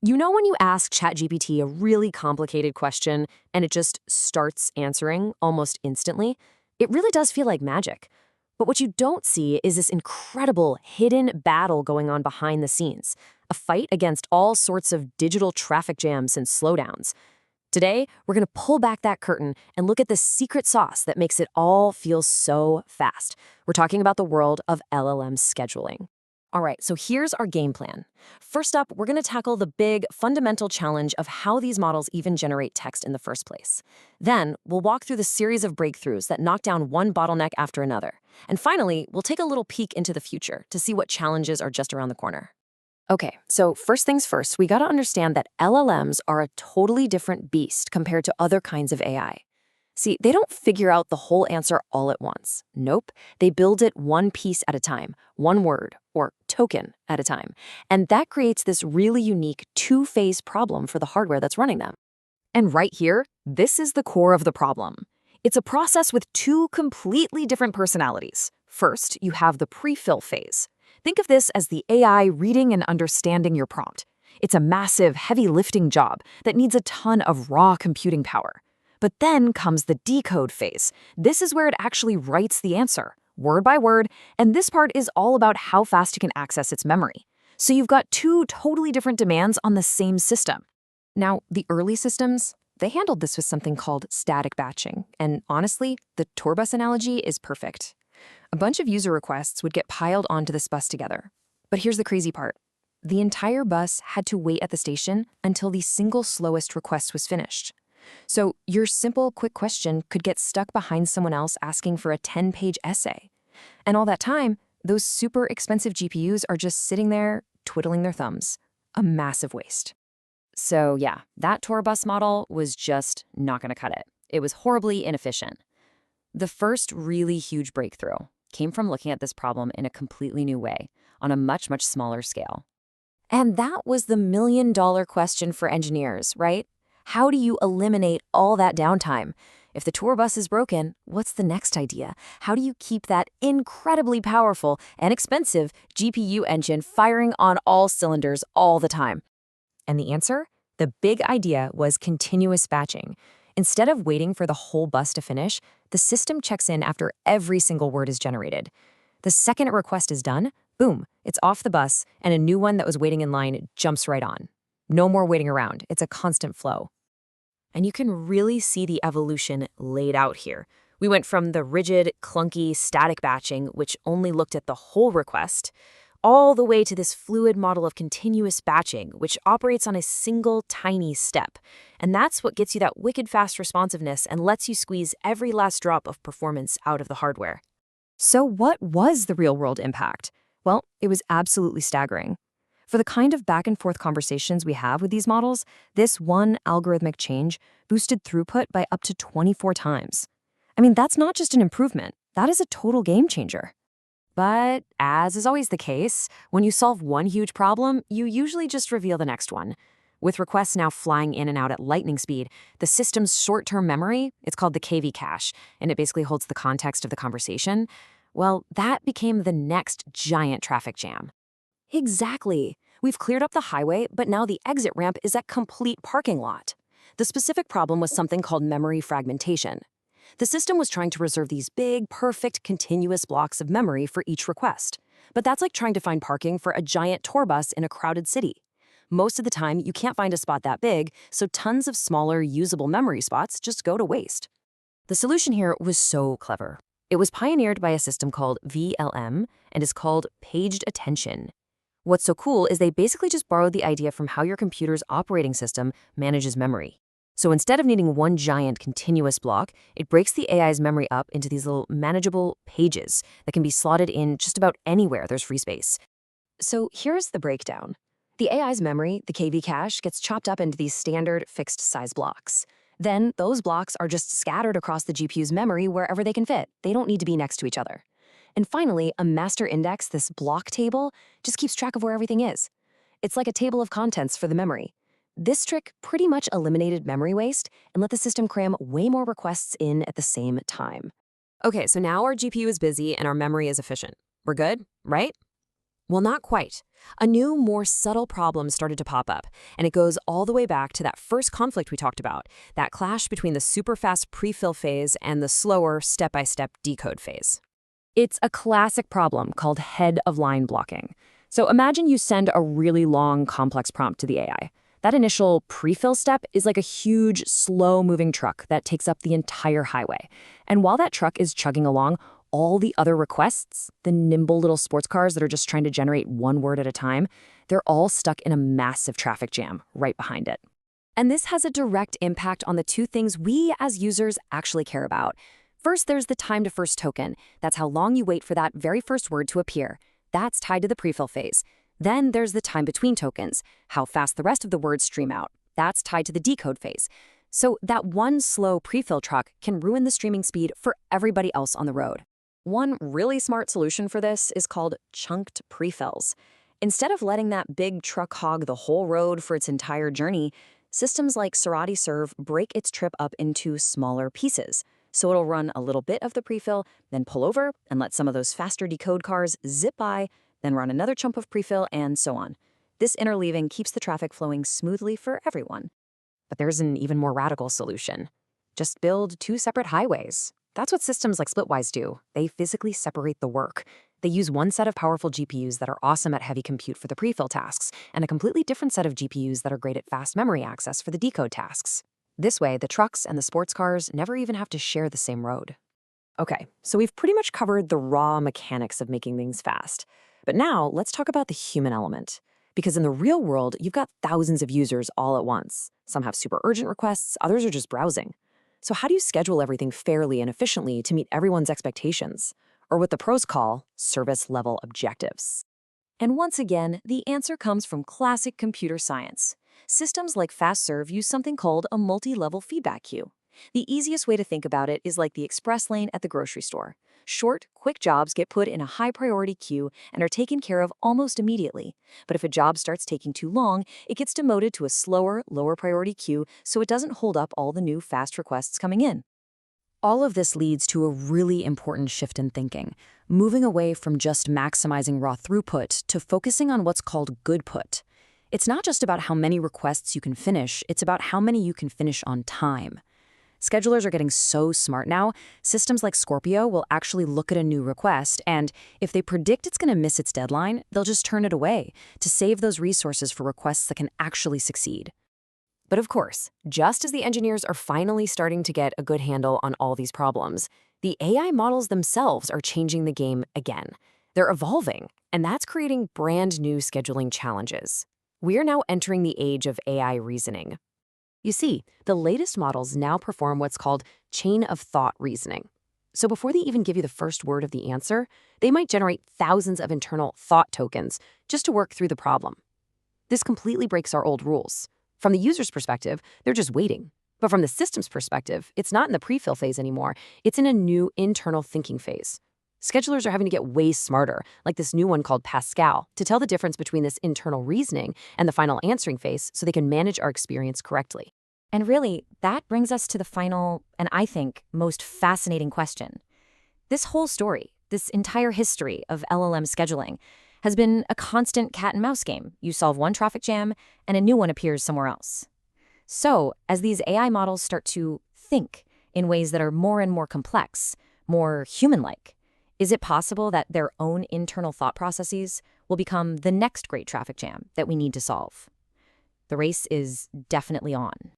You know when you ask ChatGPT a really complicated question and it just starts answering almost instantly? It really does feel like magic. But what you don't see is this incredible hidden battle going on behind the scenes, a fight against all sorts of digital traffic jams and slowdowns. Today, we're going to pull back that curtain and look at the secret sauce that makes it all feel so fast. We're talking about the world of LLM scheduling. All right, so here's our game plan. First up, we're going to tackle the big, fundamental challenge of how these models even generate text in the first place. Then, we'll walk through the series of breakthroughs that knock down one bottleneck after another. And finally, we'll take a little peek into the future to see what challenges are just around the corner. Okay, so first things first, we got to understand that LLMs are a totally different beast compared to other kinds of AI. See, they don't figure out the whole answer all at once. Nope, they build it one piece at a time, one word, or token at a time. And that creates this really unique two-phase problem for the hardware that's running them. And right here, this is the core of the problem. It's a process with two completely different personalities. First, you have the pre-fill phase. Think of this as the AI reading and understanding your prompt. It's a massive, heavy lifting job that needs a ton of raw computing power. But then comes the decode phase. This is where it actually writes the answer, word by word, and this part is all about how fast you can access its memory. So you've got two totally different demands on the same system. Now, the early systems, they handled this with something called static batching, and honestly, the tour bus analogy is perfect. A bunch of user requests would get piled onto this bus together. But here's the crazy part. The entire bus had to wait at the station until the single slowest request was finished. So your simple, quick question could get stuck behind someone else asking for a 10-page essay. And all that time, those super expensive GPUs are just sitting there, twiddling their thumbs. A massive waste. So yeah, that tour bus model was just not going to cut it. It was horribly inefficient. The first really huge breakthrough came from looking at this problem in a completely new way, on a much, much smaller scale. And that was the million-dollar question for engineers, right? How do you eliminate all that downtime? If the tour bus is broken, what's the next idea? How do you keep that incredibly powerful and expensive GPU engine firing on all cylinders all the time? And the answer? The big idea was continuous batching. Instead of waiting for the whole bus to finish, the system checks in after every single word is generated. The second a request is done, boom, it's off the bus, and a new one that was waiting in line jumps right on. No more waiting around. It's a constant flow. And you can really see the evolution laid out here. We went from the rigid, clunky, static batching, which only looked at the whole request, all the way to this fluid model of continuous batching, which operates on a single tiny step. And that's what gets you that wicked fast responsiveness and lets you squeeze every last drop of performance out of the hardware. So what was the real-world impact? Well, it was absolutely staggering. For the kind of back-and-forth conversations we have with these models, this one algorithmic change boosted throughput by up to 24 times. I mean, that's not just an improvement. That is a total game changer. But as is always the case, when you solve one huge problem, you usually just reveal the next one. With requests now flying in and out at lightning speed, the system's short-term memory, it's called the KV cache, and it basically holds the context of the conversation, well, that became the next giant traffic jam. Exactly. We've cleared up the highway, but now the exit ramp is a complete parking lot. The specific problem was something called memory fragmentation. The system was trying to reserve these big, perfect, continuous blocks of memory for each request. But that's like trying to find parking for a giant tour bus in a crowded city. Most of the time, you can't find a spot that big, so tons of smaller, usable memory spots just go to waste. The solution here was so clever. It was pioneered by a system called VLM and is called paged attention. What's so cool is they basically just borrowed the idea from how your computer's operating system manages memory. So instead of needing one giant continuous block, it breaks the AI's memory up into these little manageable pages that can be slotted in just about anywhere there's free space. So here's the breakdown. The AI's memory, the KV cache, gets chopped up into these standard fixed size blocks. Then those blocks are just scattered across the GPU's memory wherever they can fit. They don't need to be next to each other. And finally, a master index, this block table, just keeps track of where everything is. It's like a table of contents for the memory. This trick pretty much eliminated memory waste and let the system cram way more requests in at the same time. Okay, so now our GPU is busy and our memory is efficient. We're good, right? Well, not quite. A new, more subtle problem started to pop up, and it goes all the way back to that first conflict we talked about, that clash between the super-fast prefill phase and the slower, step-by-step decode phase. It's a classic problem called head-of-line blocking. So imagine you send a really long, complex prompt to the AI. That initial prefill step is like a huge, slow-moving truck that takes up the entire highway. And while that truck is chugging along, all the other requests, the nimble little sports cars that are just trying to generate one word at a time, they're all stuck in a massive traffic jam right behind it. And this has a direct impact on the two things we as users actually care about. First, there's the time to first token. That's how long you wait for that very first word to appear. That's tied to the prefill phase. Then there's the time between tokens, how fast the rest of the words stream out. That's tied to the decode phase. So that one slow prefill truck can ruin the streaming speed for everybody else on the road. One really smart solution for this is called chunked prefills. Instead of letting that big truck hog the whole road for its entire journey, systems like Serati Serve break its trip up into smaller pieces. So it'll run a little bit of the prefill, then pull over and let some of those faster decode cars zip by, then run another chunk of prefill, and so on. This interleaving keeps the traffic flowing smoothly for everyone. But there's an even more radical solution. Just build two separate highways. That's what systems like Splitwise do. They physically separate the work. They use one set of powerful GPUs that are awesome at heavy compute for the prefill tasks, and a completely different set of GPUs that are great at fast memory access for the decode tasks. This way, the trucks and the sports cars never even have to share the same road. Okay, so we've pretty much covered the raw mechanics of making things fast. But now, let's talk about the human element. Because in the real world, you've got thousands of users all at once. Some have super urgent requests, others are just browsing. So how do you schedule everything fairly and efficiently to meet everyone's expectations? Or what the pros call service-level objectives. And once again, the answer comes from classic computer science. Systems like FastServe use something called a multi-level feedback queue. The easiest way to think about it is like the express lane at the grocery store. Short, quick jobs get put in a high-priority queue and are taken care of almost immediately. But if a job starts taking too long, it gets demoted to a slower, lower-priority queue so it doesn't hold up all the new fast requests coming in. All of this leads to a really important shift in thinking, moving away from just maximizing raw throughput to focusing on what's called goodput. It's not just about how many requests you can finish, it's about how many you can finish on time. Schedulers are getting so smart now, systems like Scorpio will actually look at a new request, and if they predict it's going to miss its deadline, they'll just turn it away to save those resources for requests that can actually succeed. But of course, just as the engineers are finally starting to get a good handle on all these problems, the AI models themselves are changing the game again. They're evolving, and that's creating brand new scheduling challenges. We are now entering the age of AI reasoning. You see, the latest models now perform what's called chain of thought reasoning. So before they even give you the first word of the answer, they might generate thousands of internal thought tokens just to work through the problem. This completely breaks our old rules. From the user's perspective, they're just waiting. But from the system's perspective, it's not in the prefill phase anymore. It's in a new internal thinking phase. Schedulers are having to get way smarter, like this new one called Pascal, to tell the difference between this internal reasoning and the final answering phase so they can manage our experience correctly. And really, that brings us to the final, and I think, most fascinating question. This whole story, this entire history of LLM scheduling, has been a constant cat and mouse game. You solve one traffic jam, and a new one appears somewhere else. So, as these AI models start to think in ways that are more and more complex, more human-like, is it possible that their own internal thought processes will become the next great traffic jam that we need to solve? The race is definitely on.